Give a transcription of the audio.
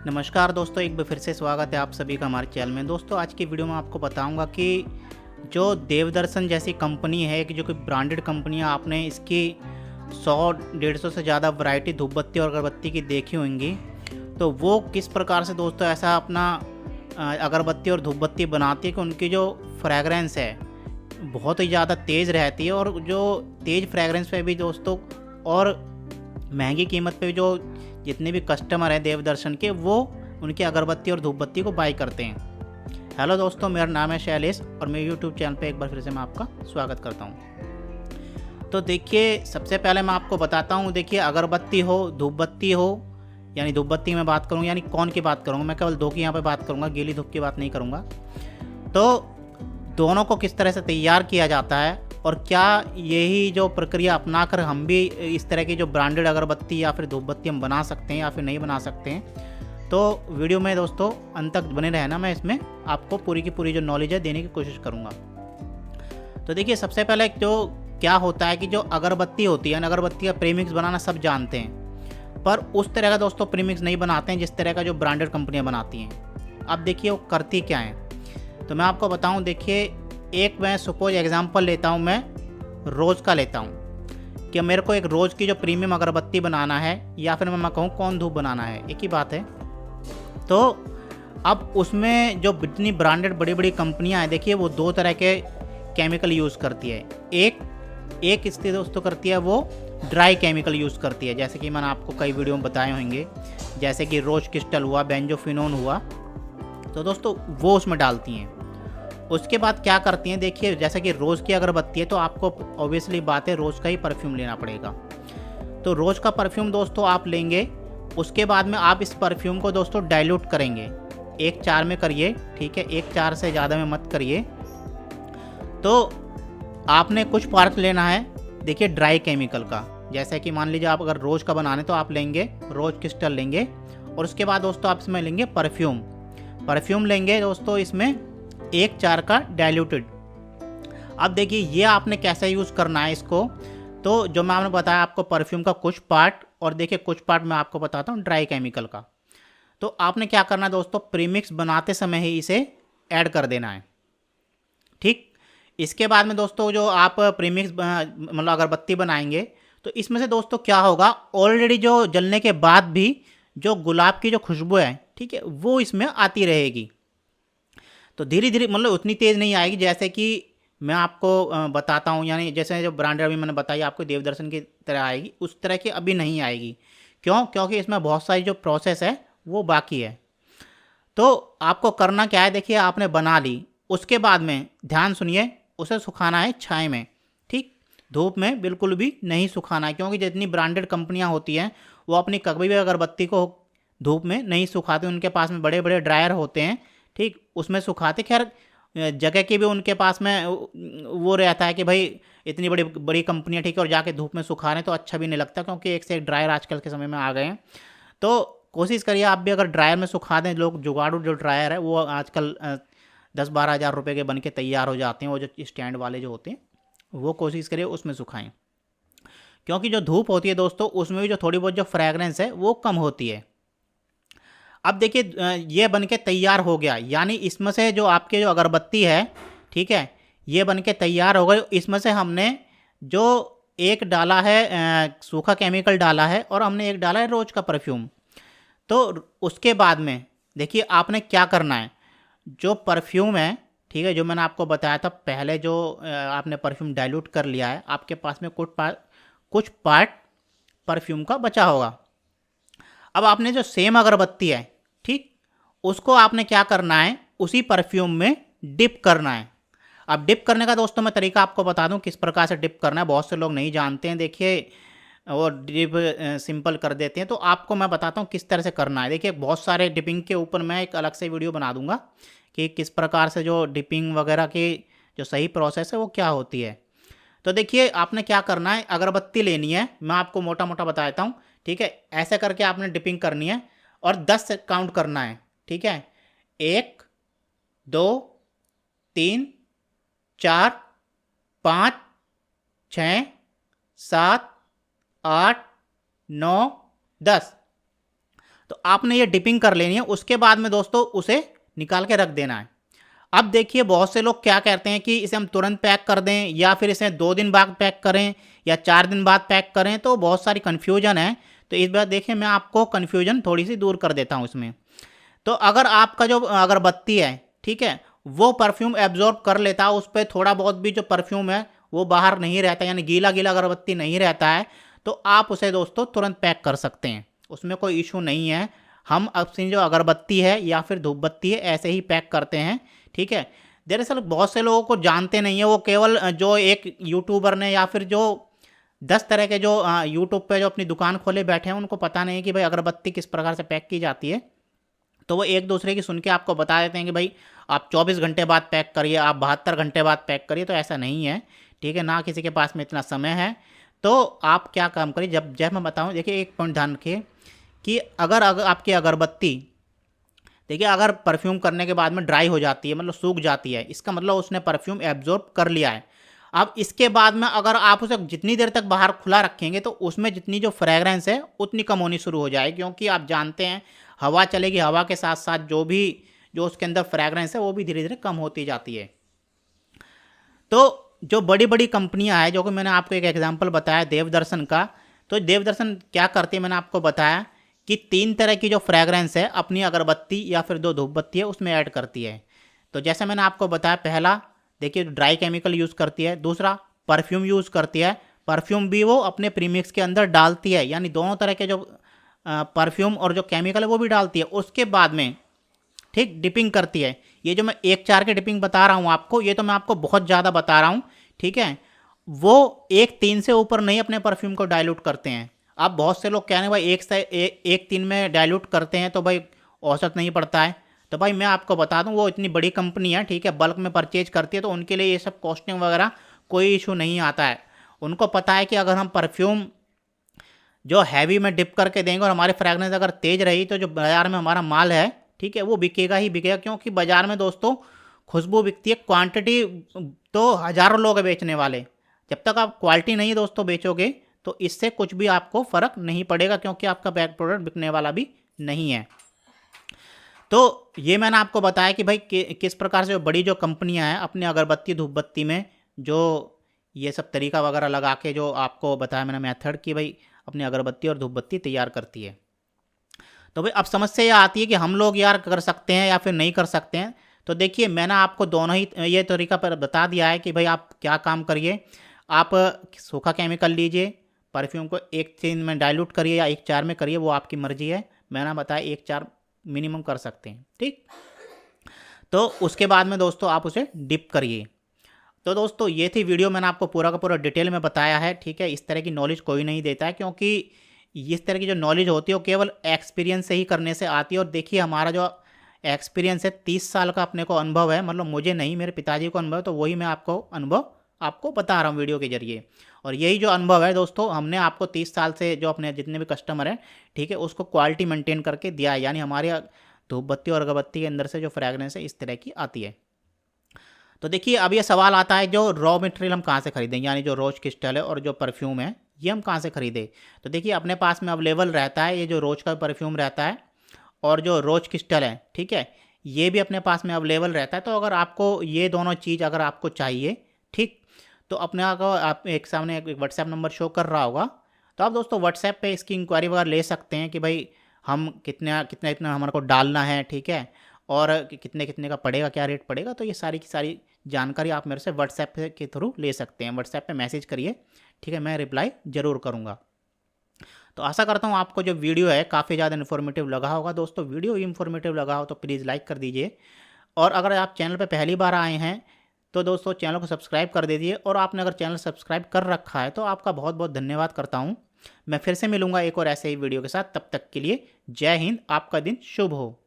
नमस्कार दोस्तों, एक बार फिर से स्वागत है आप सभी का हमारे चैनल में। दोस्तों आज की वीडियो में आपको बताऊंगा कि जो देवदर्शन जैसी कंपनी है कि जो कि ब्रांडेड कंपनी है, आपने इसकी 100-150 से ज़्यादा वैरायटी धूपबत्ती और अगरबत्ती की देखी होंगी। तो वो किस प्रकार से दोस्तों ऐसा अपना अगरबत्ती और धूपबत्ती बनाती है कि उनकी जो फ्रेगरेंस है बहुत ही ज़्यादा तेज़ रहती है, और जो तेज़ फ्रेगरेंस पे भी दोस्तों और महंगी कीमत पे जो जितने भी कस्टमर हैं देवदर्शन के, वो उनकी अगरबत्ती और धूपबत्ती को बाय करते हैं। हेलो दोस्तों, मेरा नाम है शैलेश और मेरे यूट्यूब चैनल पे एक बार फिर से मैं आपका स्वागत करता हूं। तो देखिए, सबसे पहले मैं आपको बताता हूं, देखिए अगरबत्ती हो धूपबत्ती हो, यानी धूपबत्ती में बात करूँ यानी कौन की बात करूँगा, मैं केवल दो की यहाँ पर बात करूँगा, गीली धूप की बात नहीं करूँगा। तो दोनों को किस तरह से तैयार किया जाता है और क्या यही जो प्रक्रिया अपनाकर हम भी इस तरह की जो ब्रांडेड अगरबत्ती या फिर धूपबत्ती हम बना सकते हैं या फिर नहीं बना सकते हैं, तो वीडियो में दोस्तों अंत तक बने रहना। मैं इसमें आपको पूरी की पूरी जो नॉलेज है देने की कोशिश करूँगा। तो देखिए, सबसे पहले जो क्या होता है कि जो अगरबत्ती होती है, अगरबत्ती का प्रीमिक्स बनाना सब जानते हैं, पर उस तरह का दोस्तों प्रीमिक्स नहीं बनाते हैं जिस तरह का जो ब्रांडेड कंपनियाँ बनाती हैं। अब देखिए वो करती क्या है, तो मैं आपको बताऊं। देखिए, एक मैं सपोज एग्जांपल लेता हूं, मैं रोज़ का लेता हूं कि मेरे को एक रोज़ की जो प्रीमियम अगरबत्ती बनाना है या फिर मैं कहूं कौन धूप बनाना है, एक ही बात है। तो अब उसमें जो इतनी ब्रांडेड बड़ी बड़ी कंपनियां हैं, देखिए वो दो तरह के केमिकल यूज़ करती है। एक स्थिति दोस्तों करती है वो ड्राई केमिकल यूज़ करती है, जैसे कि मैंने आपको कई वीडियो में बताए होंगे, जैसे कि रोज क्रिस्टल हुआ, बेंजोफिनोन हुआ, तो दोस्तों वो उसमें डालती हैं। उसके बाद क्या करती हैं, देखिए जैसे कि रोज़ की अगरबत्ती है तो आपको ऑब्वियसली बात है रोज़ का ही परफ्यूम लेना पड़ेगा। तो रोज़ का परफ्यूम दोस्तों आप लेंगे, उसके बाद में आप इस परफ्यूम को दोस्तों डाइल्यूट करेंगे, 1:4 में करिए, ठीक है, 1:4 से ज़्यादा में मत करिए। तो आपने कुछ पार्ट लेना है, देखिए ड्राई केमिकल का, जैसे कि मान लीजिए आप अगर रोज़ का बनाने तो आप लेंगे रोज़ क्रिस्टल लेंगे, और उसके बाद दोस्तों आप इसमें लेंगे परफ्यूम लेंगे दोस्तों, इसमें 1:4 का डाइल्यूटेड। अब देखिए ये आपने कैसे यूज़ करना है इसको, तो जो मैं आपने बताया आपको परफ्यूम का कुछ पार्ट, और देखिए कुछ पार्ट मैं आपको बताता हूँ ड्राई केमिकल का। तो आपने क्या करना है दोस्तों, प्रीमिक्स बनाते समय ही इसे ऐड कर देना है, ठीक। इसके बाद में दोस्तों जो आप प्रीमिक्स मतलब अगरबत्ती बनाएंगे, तो इसमें से दोस्तों क्या होगा, ऑलरेडी जो जलने के बाद भी जो गुलाब की जो खुशबू है, ठीक है, वो इसमें आती रहेगी। तो धीरे धीरे मतलब उतनी तेज़ नहीं आएगी जैसे कि मैं आपको बताता हूँ, यानी जैसे जो ब्रांडेड अभी मैंने बताई आपको देवदर्शन की तरह आएगी, उस तरह की अभी नहीं आएगी। क्योंकि इसमें बहुत सारी जो प्रोसेस है वो बाकी है। तो आपको करना क्या है, देखिए आपने बना ली, उसके बाद में ध्यान सुनिए, उसे सुखाना है छाए में, ठीक, धूप में बिल्कुल भी नहीं सुखाना है, क्योंकि जितनी ब्रांडेड कंपनियां होती हैं वो अपनी कभी भी अगरबत्ती को धूप में नहीं सुखाते, उनके पास में बड़े बड़े ड्रायर होते हैं, ठीक, उसमें सुखाते। खैर जगह की भी उनके पास में वो रहता है कि भाई इतनी बड़ी बड़ी कंपनियां, ठीक है, और जाके धूप में सुखा रहे हैं तो अच्छा भी नहीं लगता, क्योंकि एक से एक ड्रायर आजकल के समय में आ गए हैं। तो कोशिश करिए आप भी अगर ड्रायर में सुखा दें, लोग जुगाड़ू जो ड्रायर है वो आजकल 10-12 हज़ार रुपये के बन के तैयार हो जाते हैं, वो जो स्टैंड वाले जो होते हैं, वो कोशिश करिए उसमें सुखाएं, क्योंकि जो धूप होती है दोस्तों उसमें भी जो थोड़ी बहुत जो फ्रेगरेंस है वो कम होती है। अब देखिए ये बन के तैयार हो गया, यानी इसमें से जो आपके जो अगरबत्ती है, ठीक है, ये बन के तैयार हो गई। इसमें से हमने जो एक डाला है सूखा केमिकल डाला है, और हमने एक डाला है रोज का परफ्यूम। तो उसके बाद में देखिए आपने क्या करना है, जो परफ्यूम है, ठीक है, जो मैंने आपको बताया था पहले, जो आपने परफ्यूम डाइल्यूट कर लिया है, आपके पास में कुछ पार्ट परफ्यूम का बचा होगा। अब आपने जो सेम अगरबत्ती है, ठीक, उसको आपने क्या करना है, उसी परफ्यूम में डिप करना है। अब डिप करने का दोस्तों मैं तरीका आपको बता दूं किस प्रकार से डिप करना है, बहुत से लोग नहीं जानते हैं। देखिए वो डिप सिंपल कर देते हैं, तो आपको मैं बताता हूँ किस तरह से करना है। देखिए बहुत सारे डिपिंग के ऊपर मैं एक अलग से वीडियो बना दूंगा कि किस प्रकार से जो डिपिंग वगैरह की जो सही प्रोसेस है वो क्या होती है। तो देखिए आपने क्या करना है, अगरबत्ती लेनी है, मैं आपको मोटा मोटा बताता हूँ, ठीक है, ऐसे करके आपने डिपिंग करनी है और 10 से काउंट करना है, ठीक है, 1 2 3 4 5 6 7 8 9 10। तो आपने ये डिपिंग कर लेनी है, उसके बाद में दोस्तों उसे निकाल के रख देना है। अब देखिए बहुत से लोग क्या कहते हैं कि इसे हम तुरंत पैक कर दें या फिर इसे 2 दिन बाद पैक करें या 4 दिन बाद पैक करें, तो बहुत सारी कन्फ्यूजन है। तो इस बार देखिए मैं आपको कन्फ्यूजन थोड़ी सी दूर कर देता हूँ इसमें। तो अगर आपका जो अगरबत्ती है, ठीक है, वो परफ्यूम एब्जॉर्ब कर लेता है, उस पर थोड़ा बहुत भी जो परफ्यूम है वो बाहर नहीं रहता, यानी गीला गीला अगरबत्ती नहीं रहता है, तो आप उसे दोस्तों तुरंत पैक कर सकते हैं, उसमें कोई इशू नहीं है। हम अपनी जो अगरबत्ती है या फिर धूपबत्ती है ऐसे ही पैक करते हैं, ठीक है। दरअसल बहुत से लोगों को जानते नहीं है, वो केवल जो एक यूट्यूबर ने या फिर जो 10 तरह के जो यूट्यूब पे जो अपनी दुकान खोले बैठे हैं, उनको पता नहीं कि भाई अगरबत्ती किस प्रकार से पैक की जाती है। तो वो एक दूसरे की सुन के आपको बता देते हैं कि भाई आप 24 घंटे बाद पैक करिए, आप 72 घंटे बाद पैक करिए, तो ऐसा नहीं है, ठीक है। ना किसी के पास में इतना समय है। तो आप क्या काम करिए, जब मैं बताऊँ, देखिए एक पॉइंट ध्यान रखिए कि अगर आपकी अगरबत्ती, देखिए अगर परफ्यूम करने के बाद में ड्राई हो जाती है, मतलब सूख जाती है, इसका मतलब उसने परफ्यूम एब्जॉर्ब कर लिया है। अब इसके बाद में अगर आप उसे जितनी देर तक बाहर खुला रखेंगे तो उसमें जितनी जो फ्रेगरेंस है उतनी कम होनी शुरू हो जाएगी, क्योंकि आप जानते हैं हवा चलेगी, हवा के साथ साथ जो उसके अंदर फ्रेगरेंस है वो भी धीरे धीरे कम होती जाती है। तो जो बड़ी बड़ी कंपनियां हैं, जो कि मैंने आपको एक एग्जांपल बताया देवदर्शन का, तो देवदर्शन क्या करती है, मैंने आपको बताया कि 3 तरह की जो फ्रेगरेंस है अपनी अगरबत्ती या फिर 2 धूपबत्ती है उसमें ऐड करती है। तो जैसे मैंने आपको बताया, पहला देखिए ड्राई केमिकल यूज़ करती है, दूसरा परफ्यूम यूज़ करती है, परफ्यूम भी वो अपने प्रीमिक्स के अंदर डालती है, यानी दोनों तरह के जो परफ्यूम और जो केमिकल है वो भी डालती है। उसके बाद में ठीक डिपिंग करती है। ये जो मैं 1-4 की डिपिंग बता रहा हूँ आपको, ये तो मैं आपको बहुत ज़्यादा बता रहा हूँ, ठीक है। वो 1-3 से ऊपर नहीं अपने परफ्यूम को डाइल्यूट करते हैं। अब बहुत से लोग कहने भाई 1-3 में डाइल्यूट करते हैं तो भाई औसत नहीं पड़ता है। तो भाई मैं आपको बता दूं, वो इतनी बड़ी कंपनी है, ठीक है, बल्क में परचेज करती है, तो उनके लिए ये सब कॉस्टिंग वगैरह कोई इशू नहीं आता है। उनको पता है कि अगर हम परफ्यूम जो हैवी में डिप करके देंगे और हमारी फ्रेगनेंस अगर तेज़ रही तो जो बाज़ार में हमारा माल है, ठीक है, वो बिकेगा ही बिकेगा। क्योंकि बाज़ार में दोस्तों खुशबू बिकती है, क्वांटिटी तो हज़ारों लोग बेचने वाले, जब तक आप क्वालिटी नहीं दोस्तों बेचोगे तो इससे कुछ भी आपको फ़र्क नहीं पड़ेगा, क्योंकि आपका बैक प्रोडक्ट बिकने वाला भी नहीं है। तो ये मैंने आपको बताया कि भाई किस प्रकार से बड़ी जो कंपनियां हैं अपने अगरबत्ती धूपबत्ती में जो ये सब तरीका वगैरह लगा के, जो आपको बताया मैंने मेथड, कि भाई अपनी अगरबत्ती और धूपबत्ती तैयार करती है। तो भाई अब समस्या ये आती है कि हम लोग यार कर सकते हैं या फिर नहीं कर सकते हैं। तो देखिए मैंने आपको दोनों ही ये तरीका पर बता दिया है कि भाई आप क्या काम करिए। आप सूखा केमिकल लीजिए, परफ्यूम को 1-3 में डाइल्यूट करिए या 1-4 में करिए, वो आपकी मर्जी है। मैंने बताया 1-4 मिनिमम कर सकते हैं, ठीक। तो उसके बाद में दोस्तों आप उसे डिप करिए। तो दोस्तों ये थी वीडियो, मैंने आपको पूरा का पूरा डिटेल में बताया है, ठीक है। इस तरह की नॉलेज कोई नहीं देता है, क्योंकि इस तरह की जो नॉलेज होती है वो केवल एक्सपीरियंस से ही करने से आती है। और देखिए हमारा जो एक्सपीरियंस है 30 साल का अपने को अनुभव है, मतलब मुझे नहीं, मेरे पिताजी को अनुभव है, तो वही मैं आपको अनुभव आपको बता रहा हूँ वीडियो के जरिए। और यही जो अनुभव है दोस्तों, हमने आपको 30 साल से जो अपने जितने भी कस्टमर हैं, ठीक है, उसको क्वालिटी मेंटेन करके दिया है। यानी हमारी धूपबत्ती और अगरबत्ती के अंदर से जो फ्रेगरेंस है इस तरह की आती है। तो देखिए अब ये सवाल आता है, जो रॉ मटेरियल हम कहाँ से खरीदें, यानी जो रोज क्रिस्टल है और जो परफ्यूम है ये हम कहाँ से खरीदें। तो देखिए अपने पास में अवेलेबल रहता है ये जो रोज का परफ्यूम रहता है और जो रोज क्रिस्टल है, ठीक है, ये भी अपने पास में अवेलेबल रहता है। तो अगर आपको ये दोनों चीज़ अगर आपको चाहिए, ठीक, तो अपने आप एक सामने एक व्हाट्सएप नंबर शो कर रहा होगा, तो आप दोस्तों व्हाट्सएप पे इसकी इंक्वायरी वगैरह ले सकते हैं कि भाई हम कितना कितना इतना हमारे को डालना है, ठीक है, और कितने कितने का पड़ेगा, क्या रेट पड़ेगा। तो ये सारी की सारी जानकारी आप मेरे से व्हाट्सएप के थ्रू ले सकते हैं। व्हाट्सएप पे मैसेज करिए, ठीक है, मैं रिप्लाई ज़रूर करूँगा। तो आशा करता हूँ आपको जो वीडियो है काफ़ी ज़्यादा इन्फॉर्मेटिव लगा होगा। दोस्तों वीडियो इन्फॉर्मेटिव लगा हो तो प्लीज़ लाइक कर दीजिए, और अगर आप चैनल पर पहली बार आए हैं तो दोस्तों चैनल को सब्सक्राइब कर दीजिए। और आपने अगर चैनल सब्सक्राइब कर रखा है तो आपका बहुत बहुत धन्यवाद करता हूँ। मैं फिर से मिलूंगा एक और ऐसे ही वीडियो के साथ, तब तक के लिए जय हिंद, आपका दिन शुभ हो।